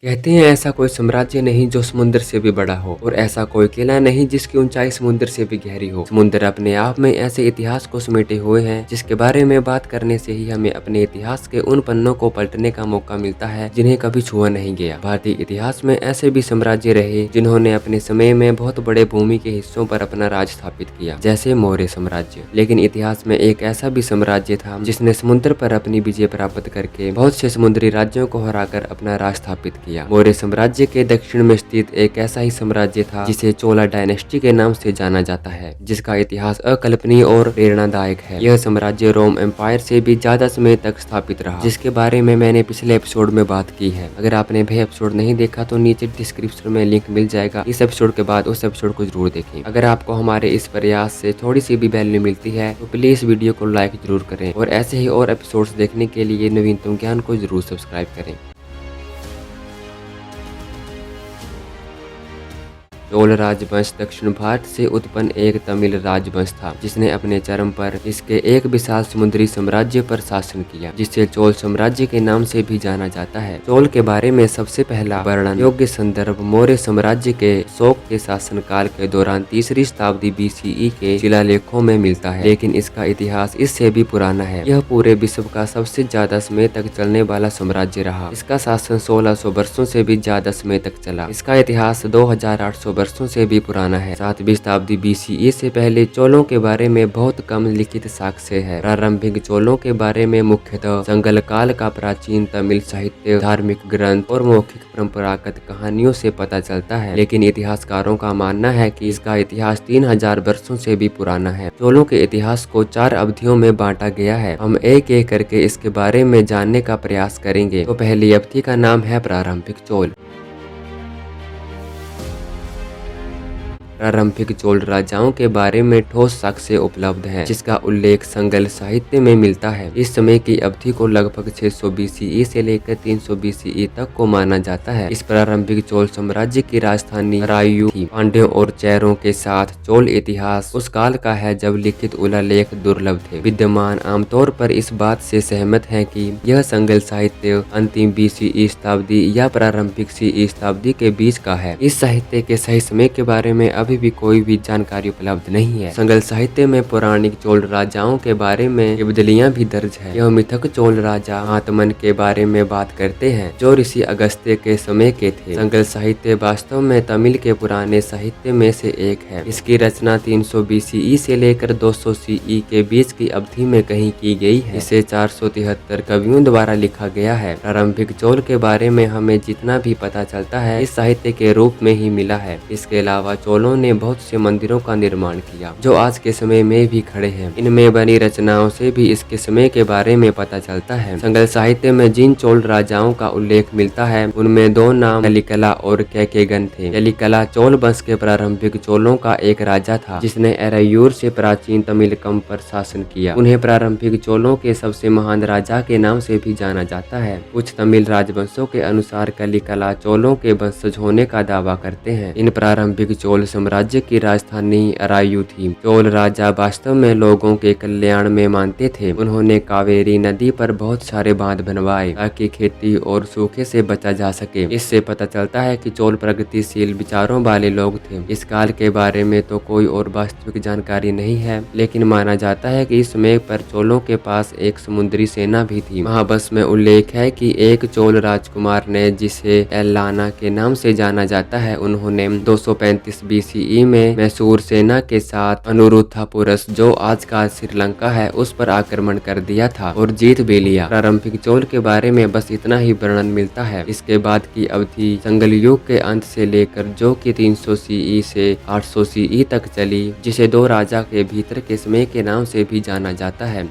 कहते हैं ऐसा कोई साम्राज्य नहीं जो समुद्र से भी बड़ा हो और ऐसा कोई किला नहीं जिसकी ऊंचाई समुद्र से भी गहरी हो। समुद्र अपने आप में ऐसे इतिहास को समेटे हुए हैं जिसके बारे में बात करने से ही हमें अपने इतिहास के उन पन्नों को पलटने का मौका मिलता है जिन्हें कभी छुआ नहीं गया। भारतीय इतिहास में ऐसे भी साम्राज्य रहे जिन्होंने अपने समय में बहुत बड़े भूमि के हिस्सों पर अपना राज स्थापित किया, जैसे मौर्य साम्राज्य। लेकिन इतिहास में एक ऐसा भी साम्राज्य था जिसने समुद्र पर अपनी विजय प्राप्त करके बहुत से समुद्री राज्यों को हराकर अपना राज स्थापित किया। मौर्य साम्राज्य के दक्षिण में स्थित एक ऐसा ही साम्राज्य था जिसे चोला डायनेस्टी के नाम से जाना जाता है, जिसका इतिहास अकल्पनीय और प्रेरणादायक है। यह साम्राज्य रोम एम्पायर से भी ज्यादा समय तक स्थापित रहा, जिसके बारे में मैंने पिछले एपिसोड में बात की है। अगर आपने वह एपिसोड नहीं देखा तो नीचे डिस्क्रिप्शन में लिंक मिल जाएगा। इस एपिसोड के बाद उस एपिसोड को जरूर देखें। अगर आपको हमारे इस प्रयास से थोड़ी सी भी वैल्यू मिलती है तो प्लीज वीडियो को लाइक जरूर करें और ऐसे ही और एपिसोड्स देखने के लिए नवीनतम ज्ञान को जरूर सब्सक्राइब करें। चोल राजवंश दक्षिण भारत से उत्पन्न एक तमिल राजवंश था जिसने अपने चरम पर इसके एक विशाल समुद्री साम्राज्य पर शासन किया, जिसे चोल साम्राज्य के नाम से भी जाना जाता है। चोल के बारे में सबसे पहला वर्णन योग्य संदर्भ मौर्य साम्राज्य के शोक के शासन काल के दौरान 3री शताब्दी BCE के शिलालेखों में मिलता है, लेकिन इसका इतिहास इससे भी पुराना है। यह पूरे विश्व का सबसे ज्यादा समय तक चलने वाला साम्राज्य रहा। इसका शासन 1600 वर्षों से भी ज्यादा समय तक चला। इसका इतिहास 2800 वर्षों से भी पुराना है। 7वीं शताब्दी BCE से पहले चोलों के बारे में बहुत कम लिखित साक्ष्य है। प्रारंभिक चोलों के बारे में मुख्यतः संगल काल का प्राचीन तमिल साहित्य, धार्मिक ग्रंथ और मौखिक परंपरागत कहानियों से पता चलता है, लेकिन इतिहासकारों का मानना है कि इसका इतिहास 3000 वर्षों से भी पुराना है। चोलों के इतिहास को 4 अवधियों में बांटा गया है। हम एक एक करके इसके बारे में जानने का प्रयास करेंगे। तो पहली अवधि का नाम है प्रारंभिक चोल। प्रारंभिक चोल राजाओं के बारे में ठोस साक्ष्य उपलब्ध है, जिसका उल्लेख संगल साहित्य में मिलता है। इस समय की अवधि को लगभग 600 BCE से लेकर 300 BCE तक को माना जाता है। इस प्रारंभिक चोल साम्राज्य की राजधानी अरायू थी। पांड्यों और चेरों के साथ चोल इतिहास उस काल का है जब लिखित उल्लेख दुर्लभ थे। विद्वान आमतौर पर इस बात से सहमत हैं कि यह संगल साहित्य अंतिम BCE शताब्दी या प्रारंभिक CE शताब्दी के बीच का है। इस साहित्य के सही समय के बारे में अभी भी कोई भी जानकारी उपलब्ध नहीं है। संगल साहित्य में पौराणिक चोल राजाओं के बारे में विबदलियां भी दर्ज है। यह मिथक चोल राजा महात्मन के बारे में बात करते हैं जो ऋषि अगस्त्य के समय के थे। संगल साहित्य वास्तव में तमिल के पुराने साहित्य में से एक है। इसकी रचना 300 BCE से लेकर 200 CE के बीच की अवधि में कहीं की गई है। इसे 473 कवियों द्वारा लिखा गया है। प्रारंभिक चोल के बारे में हमें जितना भी पता चलता है इस साहित्य के रूप में ही मिला है। इसके अलावा चोलों ने बहुत से मंदिरों का निर्माण किया जो आज के समय में भी खड़े हैं। इनमें बनी रचनाओं से भी इसके समय के बारे में पता चलता है। संगल साहित्य में जिन चोल राजाओं का उल्लेख मिलता है उनमें 2 नाम यलिकला और कैकेगन थे। यलिकला चोल वंश के प्रारंभिक चोलों का एक राजा था जिसने एरायूर से प्राचीन तमिलकम पर शासन किया। उन्हें प्रारंभिक चोलों के सबसे महान राजा के नाम से भी जाना जाता है। कुछ तमिल राजवंशों के अनुसार कलिकला चोलों के वंशज होने का दावा करते हैं। इन प्रारंभिक चोल राज्य की राजधानी अरायू थी। चोल राजा वास्तव में लोगों के कल्याण में मानते थे। उन्होंने कावेरी नदी पर बहुत सारे बांध बनवाए ताकि खेती और सूखे से बचा जा सके। इससे पता चलता है कि चोल प्रगतिशील विचारों वाले लोग थे। इस काल के बारे में तो कोई और वास्तविक जानकारी नहीं है, लेकिन माना जाता है कि इस समय पर चोलों के पास एक समुद्री सेना भी थी। महावंश में उल्लेख है कि एक चोल राजकुमार ने, जिसे एल्लाना के नाम से जाना जाता है, उन्होंने 235 BCE में मैसूर सेना के साथ अनुरुद्धापुरस, जो आज का श्रीलंका है, उस पर आक्रमण कर दिया था और जीत भी लिया। प्रारंभिक चोल के बारे में बस इतना ही वर्णन मिलता है। इसके बाद की अवधि संगल युग के अंत से लेकर जो कि 300 CE से 800 CE तक चली, जिसे 2 राजा के भीतर के समय के नाम से भी जाना जाता है।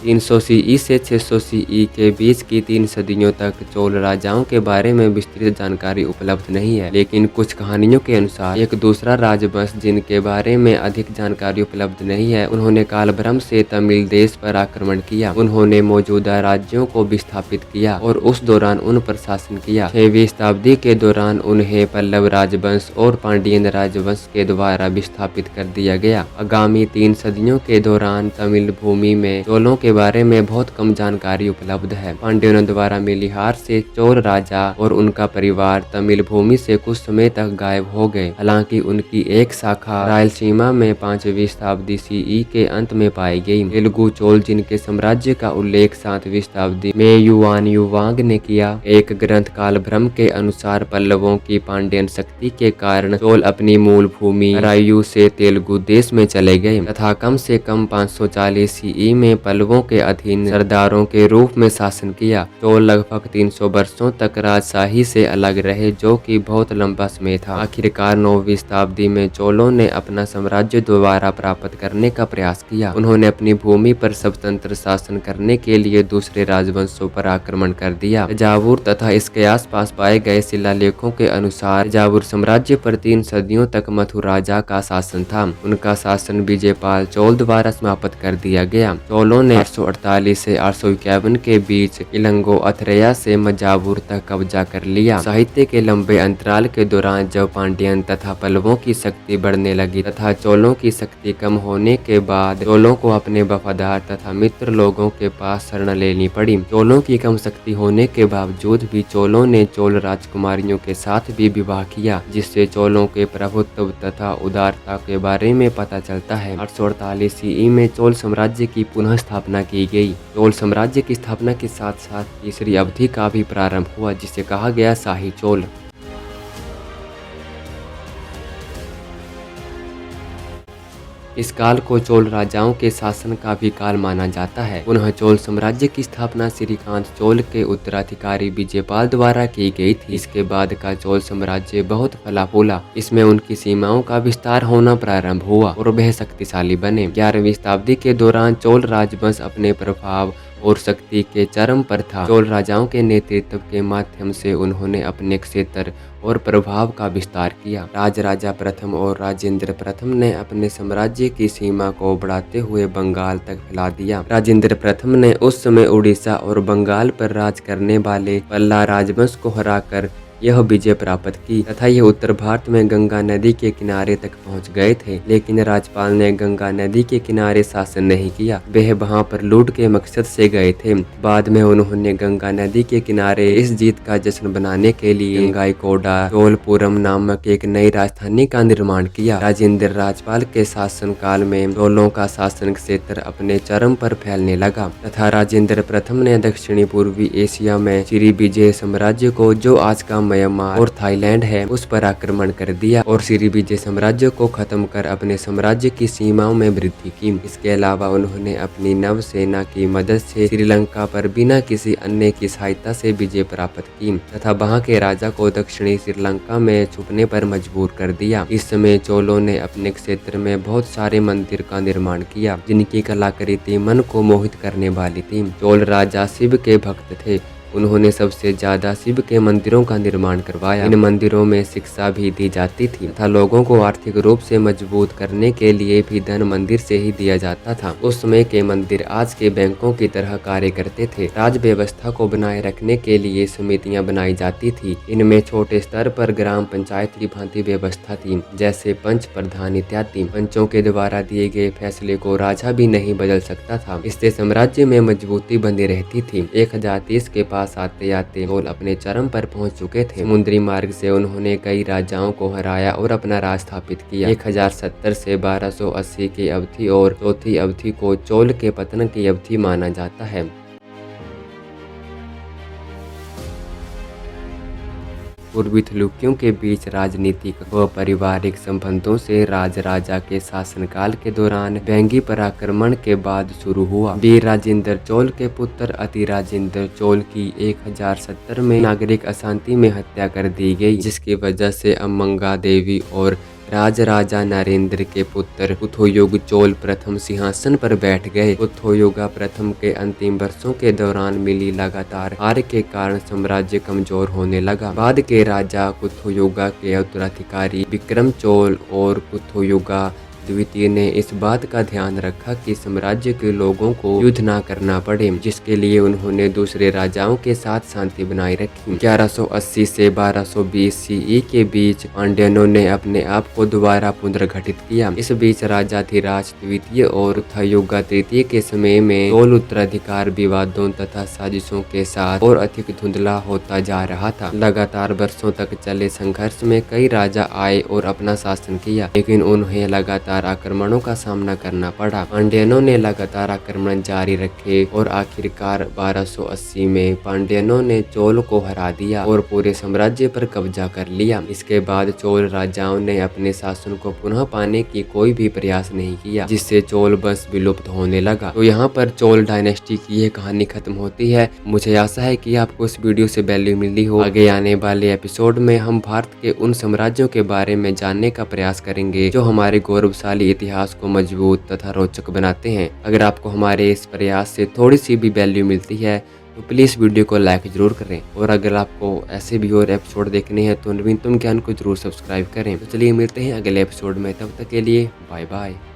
300 CE से 600 CE के बीच की 3 सदियों तक चोल राजाओं के बारे में विस्तृत जानकारी उपलब्ध नहीं है, लेकिन कुछ कहानियों के अनुसार एक दूसरा राजवंश जिनके बारे में अधिक जानकारी उपलब्ध नहीं है, उन्होंने कालभ्रम से तमिल देश पर आक्रमण किया। उन्होंने मौजूदा राज्यों को विस्थापित किया और उस दौरान उन पर शासन किया। 6वीं शताब्दी के दौरान उन्हें पल्लव राजवंश और पांडियन राजवंश के द्वारा विस्थापित कर दिया गया। आगामी 3 सदियों के दौरान तमिल भूमि में चोलों के के बारे में बहुत कम जानकारी उपलब्ध है। पांड्यों द्वारा मिली हार से चोल राजा और उनका परिवार तमिल भूमि से कुछ समय तक गायब हो गए। हालांकि उनकी एक शाखा रायलसीमा में 5वीं शताब्दी सीई के अंत में पाई गई। तेलुगु चोल, जिनके साम्राज्य का उल्लेख 7वीं शताब्दी में युवान युवांग ने किया, एक ग्रंथ कालभ्रम के अनुसार पल्लवों की पांड्यन शक्ति के कारण चोल अपनी मूल भूमि रायू से तेलुगु देश में चले गए तथा कम से कम 540 सीई में पल्लवों के अधीन सरदारों के रूप में शासन किया। चोल लगभग 300 वर्षों तक राजशाही से अलग रहे, जो कि बहुत लंबा समय था। आखिरकार 9वीं शताब्दी में चोलों ने अपना साम्राज्य दोबारा प्राप्त करने का प्रयास किया। उन्होंने अपनी भूमि पर स्वतंत्र शासन करने के लिए दूसरे राजवंशों पर आक्रमण कर दिया। तंजावुर तथा इसके आसपास पाए गए शिलालेखों के अनुसार तंजावुर साम्राज्य पर 3 सदियों तक मथुर राजा का शासन था। उनका शासन विजयपाल चोल द्वारा समाप्त कर दिया गया। चोलों ने 848 से 851 के बीच इलंगो अथरेया से तंजावुर तक कब्जा कर लिया। साहित्य के लंबे अंतराल के दौरान जब पांड्यन तथा पल्लवों की शक्ति बढ़ने लगी तथा चोलों की शक्ति कम होने के बाद चोलों को अपने वफादार तथा मित्र लोगों के पास शरण लेनी पड़ी। चोलों की कम शक्ति होने के बावजूद भी चोलों ने चोल राजकुमारियों के साथ भी विवाह किया, जिससे चोलों के प्रभुत्व तथा उदारता के बारे में पता चलता है। 848 सीई में चोल साम्राज्य की पुनः स्थापना की गई। चोल साम्राज्य की स्थापना के साथ साथ तीसरी अवधि का भी प्रारंभ हुआ, जिसे कहा गया शाही चोल। इस काल को चोल राजाओं के शासन का भी काल माना जाता है। पुनः चोल साम्राज्य की स्थापना श्रीकांत चोल के उत्तराधिकारी विजयपाल द्वारा की गई थी। इसके बाद का चोल साम्राज्य बहुत फला फूला। इसमें उनकी सीमाओं का विस्तार होना प्रारंभ हुआ और वह शक्तिशाली बने। 11वीं शताब्दी के दौरान चोल राजवंश अपने प्रभाव और शक्ति के चरम पर था। चोल राजाओं के नेतृत्व के माध्यम से उन्होंने अपने क्षेत्र और प्रभाव का विस्तार किया। राजराजा प्रथम और राजेंद्र प्रथम ने अपने साम्राज्य की सीमा को बढ़ाते हुए बंगाल तक फैला दिया। राजेंद्र प्रथम ने उस समय उड़ीसा और बंगाल पर राज करने वाले पल्ला राजवंश को हराकर यह विजय प्राप्त की तथा यह उत्तर भारत में गंगा नदी के किनारे तक पहुंच गए थे। लेकिन राजपाल ने गंगा नदी के किनारे शासन नहीं किया, वह वहां पर लूट के मकसद से गए थे। बाद में उन्होंने गंगा नदी के किनारे इस जीत का जश्न बनाने के लिए गंगाईकोंडा चोलपुरम नामक एक नई राजधानी का निर्माण किया। राजेंद्र राजपाल के शासन काल में चोलों का शासन क्षेत्र अपने चरम पर फैलने लगा तथा राजेंद्र प्रथम ने दक्षिणी पूर्वी एशिया में श्रीविजय साम्राज्य को, जो आज का म्यांमार और थाईलैंड है, उस पर आक्रमण कर दिया और श्रीविजय साम्राज्य को खत्म कर अपने साम्राज्य की सीमाओं में वृद्धि की। इसके अलावा उन्होंने अपनी नव सेना की मदद से श्रीलंका पर बिना किसी अन्य की सहायता से विजय प्राप्त की तथा वहां के राजा को दक्षिणी श्रीलंका में छुपने पर मजबूर कर दिया। इस समय चोलों ने अपने क्षेत्र में बहुत सारे मंदिर का निर्माण किया, जिनकी कलाकृति मन को मोहित करने वाली थी। चोल राजा शिव के भक्त थे। उन्होंने सबसे ज्यादा शिव के मंदिरों का निर्माण करवाया। इन मंदिरों में शिक्षा भी दी जाती थी तथा लोगों को आर्थिक रूप से मजबूत करने के लिए भी धन मंदिर से ही दिया जाता था। उस समय के मंदिर आज के बैंकों की तरह कार्य करते थे। राज व्यवस्था को बनाए रखने के लिए समितियां बनाई जाती थी। इनमें छोटे स्तर पर ग्राम पंचायत की भांति व्यवस्था थी, जैसे पंच, प्रधान इत्यादि। पंचों के द्वारा दिए गए फैसले को राजा भी नहीं बदल सकता था। इससे साम्राज्य में मजबूती बनी रहती थी। 1030 के पास आते आते चोल अपने चरम पर पहुंच चुके थे। समुद्री मार्ग से उन्होंने कई राजाओं को हराया और अपना राज स्थापित किया। 1070 से 1280 की अवधि और चौथी अवधि को चोल के पतन की अवधि माना जाता है। पूर्वी थलुकियों के बीच राजनीतिक व पारिवारिक संबंधों से राजा के शासनकाल के दौरान वेंगी पर आक्रमण के बाद शुरू हुआ। वीर राजेंद्र चोल के पुत्र अति राजेंद्र चोल की 1070 में नागरिक अशांति में हत्या कर दी गई, जिसकी वजह से अम्मंगा देवी और राजा नरेंद्र के पुत्र पुथोयुग चोल प्रथम सिंहासन पर बैठ गए। पुथोयुगा प्रथम के अंतिम वर्षों के दौरान मिली लगातार हार के कारण साम्राज्य कमजोर होने लगा। बाद के राजा पुथोयुगा के उत्तराधिकारी विक्रम चोल और पुथोयुगा द्वितीय ने इस बात का ध्यान रखा कि साम्राज्य के लोगों को युद्ध न करना पड़े, जिसके लिए उन्होंने दूसरे राजाओं के साथ शांति बनाए रखी। 1180 से 1220 सीई के बीच पांड्यनों ने अपने आप को दोबारा पुनर्गठित किया। इस बीच राजाधिराज द्वितीय और उत्तरयुगा तृतीय के समय में चोल उत्तराधिकार विवादों तथा साजिशों के साथ और अधिक धुंधला होता जा रहा था। लगातार वर्षों तक चले संघर्ष में कई राजा आए और अपना शासन किया, लेकिन उन्हें लगातार आक्रमणों का सामना करना पड़ा। पांड्यनों ने लगातार आक्रमण जारी रखे और आखिरकार 1280 में पांड्यनों ने चोल को हरा दिया और पूरे साम्राज्य पर कब्जा कर लिया। इसके बाद चोल राजाओं ने अपने शासन को पुनः पाने की कोई भी प्रयास नहीं किया, जिससे चोल बस विलुप्त होने लगा। तो यहाँ पर चोल डायनेस्टी की यह कहानी खत्म होती है। मुझे आशा है कि आपको इस वीडियो से वैल्यू मिली हो। आगे आने वाले एपिसोड में हम भारत के उन साम्राज्यों के बारे में जानने का प्रयास करेंगे जो हमारे गौरवशाली इतिहास को मजबूत तथा रोचक बनाते हैं। अगर आपको हमारे इस प्रयास से थोड़ी सी भी वैल्यू मिलती है तो प्लीज़ वीडियो को लाइक जरूर करें, और अगर आपको ऐसे भी और एपिसोड देखने हैं तो नवीनतम ज्ञान को जरूर सब्सक्राइब करें। तो चलिए मिलते हैं अगले एपिसोड में, तब तक के लिए बाय बाय।